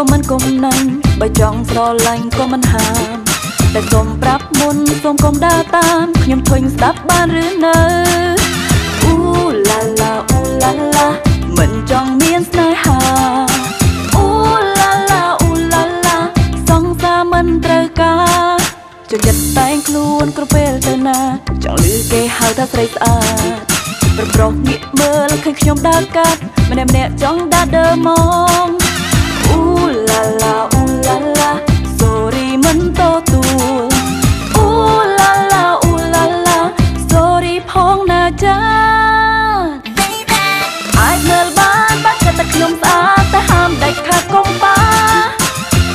ក៏មិនគុំណាញ់បើចង់ស្រឡាញ់ក៏មិនហាមតែសូមប្រាប់មុនសូមកុំដើរតាមខ្ញុំធុញស្ដាប់បានឬនៅអូឡាឡាអូឡាឡាមិនចង់មានស្នេហាអូឡាឡាអូឡាឡាសង្សារមិនត្រូវការចូលចិត្តតែងខ្លួនគ្រប់ពេលទៅណាចង់ឮគេហៅថាស្រីស្អាតប្រុសងាកមើលឃើញខ្ញុំដើរកាត់ម្នាក់ចង់ដើរដើរមកអូឡាឡាអូឡាឡា sorry មិនទទួលអូឡាឡាអូឡាឡា sorry ផងណាចាអាចមើលបានបាត់តែខ្ញុំស្អាតតែហាមដាច់ខាតកុំប៉ា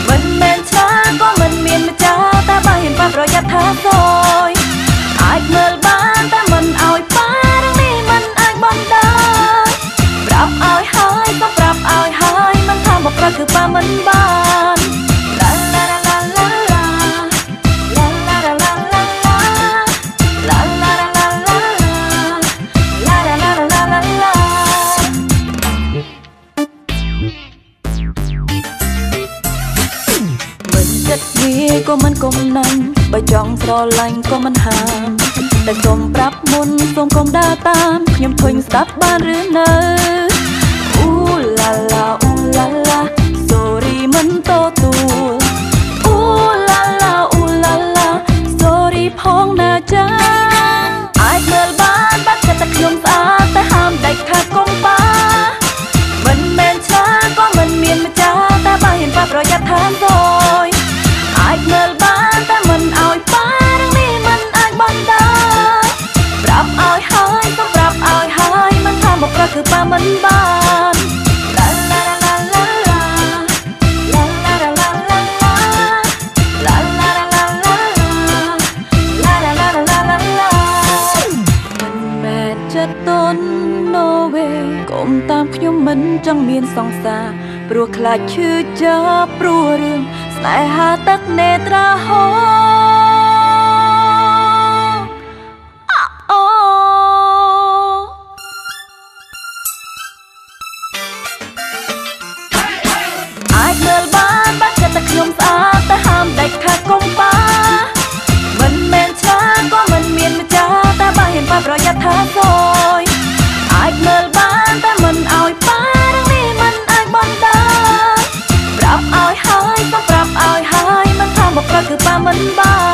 មិនមែនឆ្លាក៏មិនមានម្ចាស់តែបើហ៊ានប៉ះប្រយ័ត្នថាសយអាចមើលបានតែមិនអោយប៉ារឿងនេះមិនអាចបណ្ដាប្រាប់អោយហើយក៏ប្រាប់អោយហើយមិនថាមកប្រឹកគឺប៉ាមិនបានឡាឡាឡាឡាឡាឡាឡាឡាឡាឡាឡាឡាឡាឡាឡាឡាមិនចិត្តវាក៏មិនគុំណាញ់បើចង់ស្រឡាញ់ក៏មិនហាមតែសូមប្រាប់មុនសូមកុំដើរតាមខ្ញុំធុញស្ដាប់បានឬនៅអូឡាឡាអូឡាឡា sorry មិនទទួលអូឡាឡាអូឡាឡា sorry ផងណាចាអាចមើលបានបាត់តែខ្ញុំស្អាតតែហាមដាច់ខាតកុំប៉ាមិនមែនឆ្លាក៏មិនមានម្ចាស់តែបើហ៊ានប៉ះប្រយ័ត្នថាសយអាចមើលបានតែមិនអោយប៉ារឿងនេះមិនអាចបណ្ដាប្រាប់អោយហើយក៏ប្រាប់អោយហើយមិនថាមកប្រឹកគឺប៉ាមិនបានឡាឡាឡាឡាឡាឡាឡាឡាឡាឡាឡាឡាឡាឡាឡាមិនមែនចិត្តតន់ no way កុំតាមខ្ញុំមិនចង់មានសង្សារព្រោះខ្លាចឈឺចាប់ព្រោះរឿងស្នេហាទឹកនេត្រាហោអាចមើលបានបាត់តែខ្ញុំស្អាតតែហាមដាច់ខាតកុំប៉ាមិនមែនឆ្លាក៏មិនមានម្ចាស់តែបើហ៊ានប៉ះប្រយ័ត្នថាសយអាចមើលបានតែមិនអោយប៉ារឿងនេះមិនអាចបណ្ដាប្រាប់អោយហើយក៏ប្រាប់អោយហើយមិនថាមកប្រឹកគឺប៉ាមិនបាន